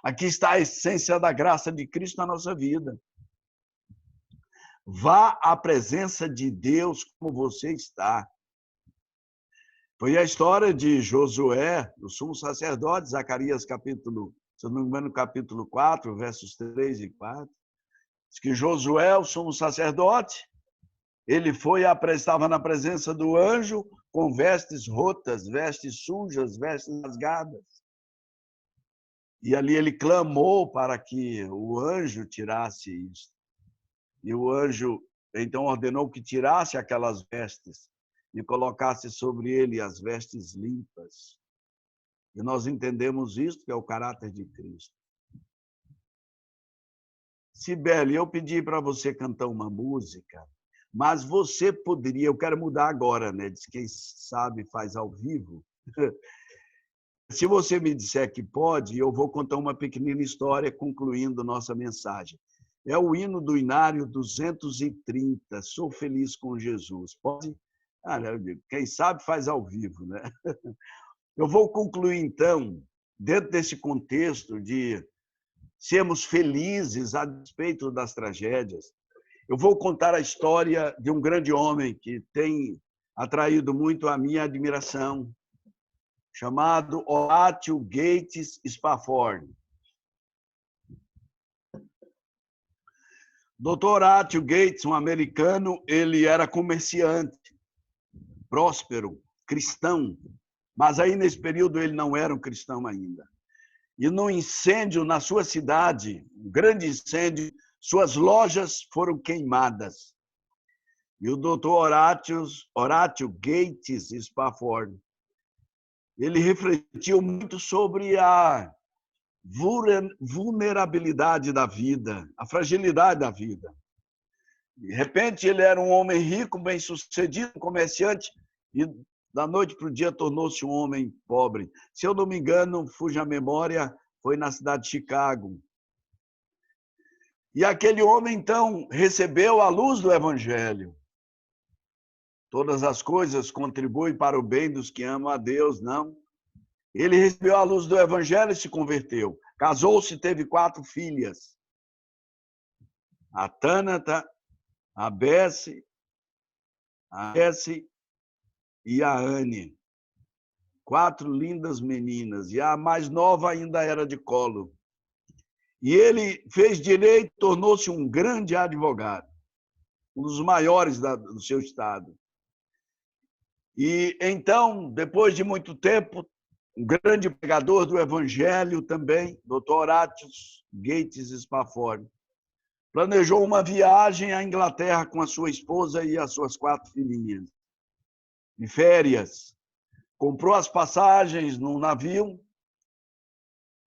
Aqui está a essência da graça de Cristo na nossa vida. Vá à presença de Deus como você está. Foi a história de Josué, o sumo sacerdote, Zacarias capítulo, se eu não me engano, capítulo 4, versos 3 e 4. Diz que Josué, o sumo sacerdote, ele estava na presença do anjo com vestes rotas, vestes sujas, vestes rasgadas. E ali ele clamou para que o anjo tirasse isso. E o anjo então ordenou que tirasse aquelas vestes e colocasse sobre ele as vestes limpas. E nós entendemos isso, que é o caráter de Cristo. Sibeli, eu pedi para você cantar uma música, mas você poderia, eu quero mudar agora, né? Diz quem sabe faz ao vivo. Se você me disser que pode, eu vou contar uma pequenina história concluindo nossa mensagem. É o hino do Inário 230, Sou Feliz com Jesus. Pode? Quem sabe faz ao vivo, né? Eu vou concluir, então, dentro desse contexto de sermos felizes a despeito das tragédias, eu vou contar a história de um grande homem que tem atraído muito a minha admiração, chamado Horatio Gates Spafford. Dr. Horatio Gates, um americano, ele era comerciante, próspero, cristão, mas aí nesse período ele não era um cristão ainda. E no incêndio na sua cidade, um grande incêndio, suas lojas foram queimadas. E o Dr. Horatio Gates Spafford, ele refletiu muito sobre a vulnerabilidade da vida, a fragilidade da vida. De repente, ele era um homem rico, bem-sucedido, comerciante, e da noite para o dia tornou-se um homem pobre. Se eu não me engano, fuja a memória, foi na cidade de Chicago. E aquele homem, então, recebeu a luz do Evangelho. Todas as coisas contribuem para o bem dos que amam a Deus, não? Ele recebeu a luz do Evangelho e se converteu. Casou-se e teve 4 filhas. A Tânata, a Bessie, e a Anne. 4 lindas meninas. E a mais nova ainda era de colo. E ele fez direito, tornou-se um grande advogado. Um dos maiores do seu estado. E então, depois de muito tempo, um grande pregador do Evangelho também, Dr. Horatio Gates Spafford, planejou uma viagem à Inglaterra com a sua esposa e as suas 4 filhinhas, de férias. Comprou as passagens num navio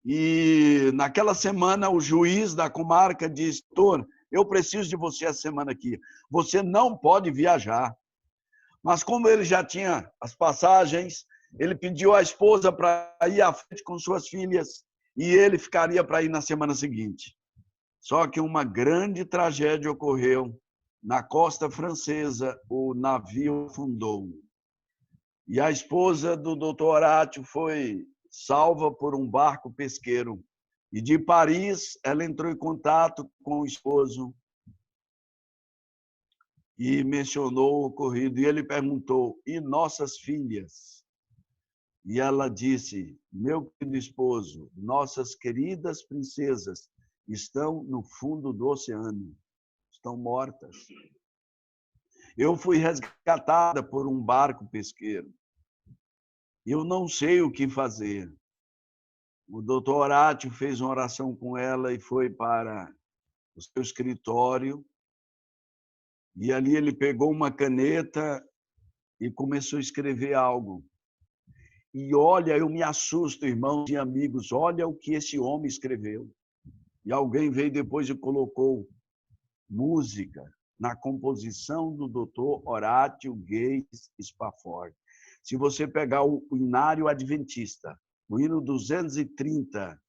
e, naquela semana, o juiz da comarca disse: doutor, eu preciso de você essa semana aqui. Você não pode viajar. Mas como ele já tinha as passagens, ele pediu à esposa para ir à frente com suas filhas e ele ficaria para ir na semana seguinte. Só que uma grande tragédia ocorreu. Na costa francesa, o navio afundou. E a esposa do Dr. Horatio foi salva por um barco pesqueiro. E de Paris, ela entrou em contato com o esposo e mencionou o ocorrido. E ele perguntou: e nossas filhas? E ela disse: meu querido esposo, nossas queridas princesas estão no fundo do oceano, estão mortas. Eu fui resgatada por um barco pesqueiro. Eu não sei o que fazer. O doutor Horatio fez uma oração com ela e foi para o seu escritório. E ali ele pegou uma caneta e começou a escrever algo. E olha, eu me assusto, irmãos e amigos, olha o que esse homem escreveu. E alguém veio depois e colocou música na composição do Dr. Horatio Gates Spafford. Se você pegar o Hinário Adventista, o hino 230,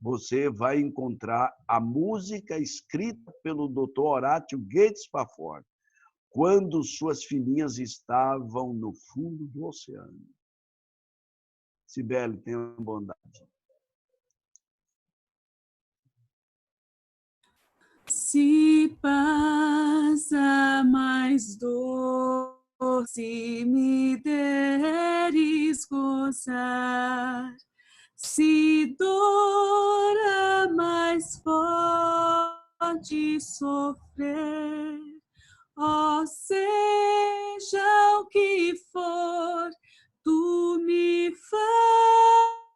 você vai encontrar a música escrita pelo Dr. Horatio Gates Spafford, quando suas filhinhas estavam no fundo do oceano. Cibele, tenha bondade. Se passa mais dor, se me deres gozar, se dor a mais forte sofrer, ó, seja o que for, tu me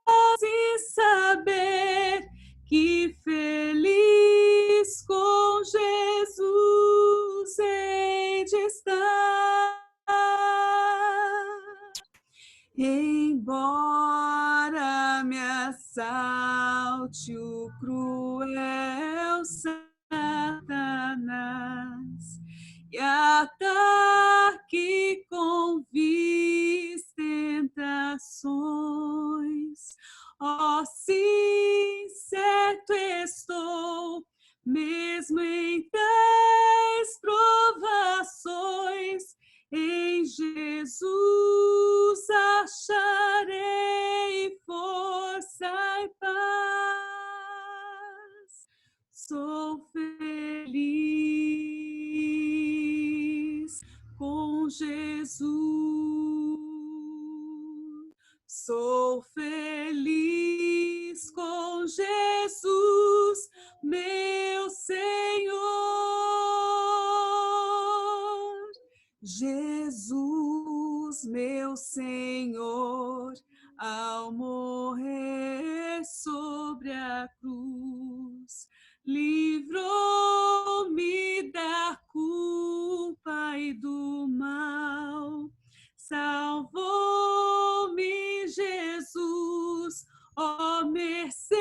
fazes saber que feliz com Jesus hei de estar. Embora me assalte o cruel Satanás e ataque com vis tentações, ó, sim, certo estou, mesmo em tais provações, em Jesus acharei força Jesus. Sou feliz com Jesus, meu Senhor. Jesus, meu Senhor, ao morrer sobre a cruz, livrou-me da culpa e do mal. Salvou-me, Jesus, ó mercê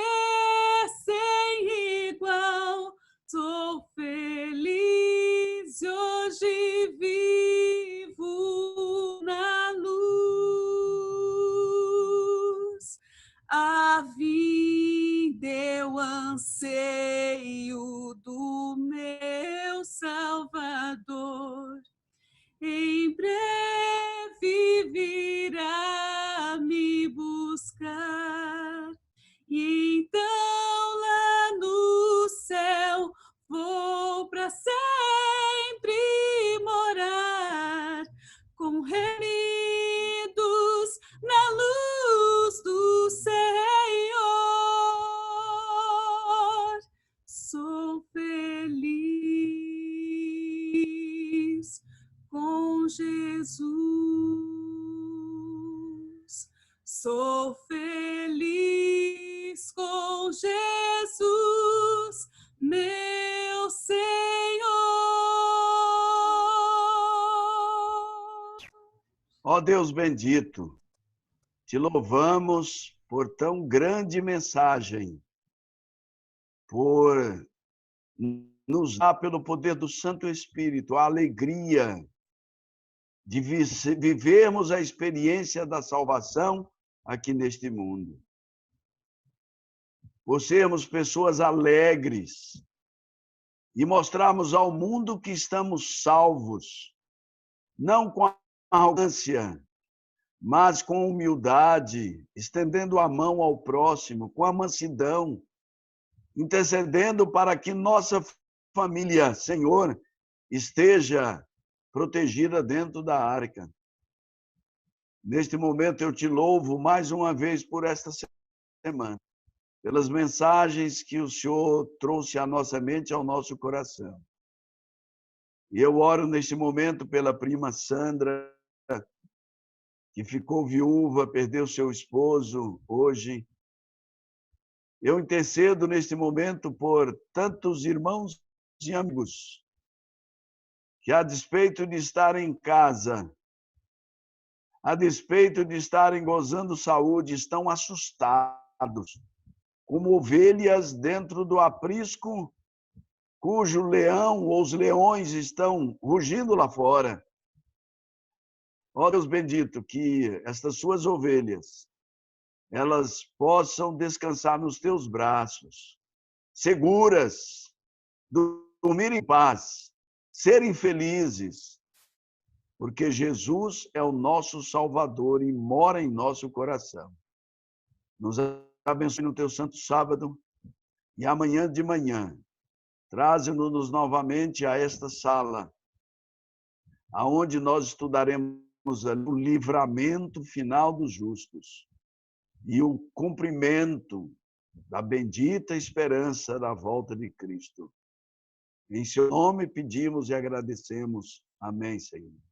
sem igual. Sou feliz e hoje vivo na luz. A vida eu anseio do meu Salvador. Em breve virá me buscar, e então lá no céu vou para sempre morar, com remidos na luz do Senhor. Sou feliz com Jesus. Sou feliz com Jesus, meu Senhor. Ó Deus bendito, te louvamos por tão grande mensagem, por nos dar pelo poder do Santo Espírito a alegria de vivermos a experiência da salvação aqui neste mundo. Por sermos pessoas alegres e mostrarmos ao mundo que estamos salvos, não com arrogância, mas com humildade, estendendo a mão ao próximo, com a mansidão, intercedendo para que nossa família, Senhor, esteja protegida dentro da arca. Neste momento eu te louvo mais uma vez por esta semana, pelas mensagens que o Senhor trouxe à nossa mente e ao nosso coração. E eu oro neste momento pela prima Sandra, que ficou viúva, perdeu seu esposo hoje. Eu intercedo neste momento por tantos irmãos e amigos que, a despeito de estarem em casa, a despeito de estarem gozando saúde, estão assustados, como ovelhas dentro do aprisco, cujo leão ou os leões estão rugindo lá fora. Ó Deus bendito, que estas suas ovelhas, elas possam descansar nos teus braços, seguras, dormir em paz, serem felizes, porque Jesus é o nosso Salvador e mora em nosso coração. Nos abençoe no teu santo sábado e amanhã de manhã, traze-nos novamente a esta sala, aonde nós estudaremos o livramento final dos justos e o cumprimento da bendita esperança da volta de Cristo. Em seu nome pedimos e agradecemos. Amém, Senhor.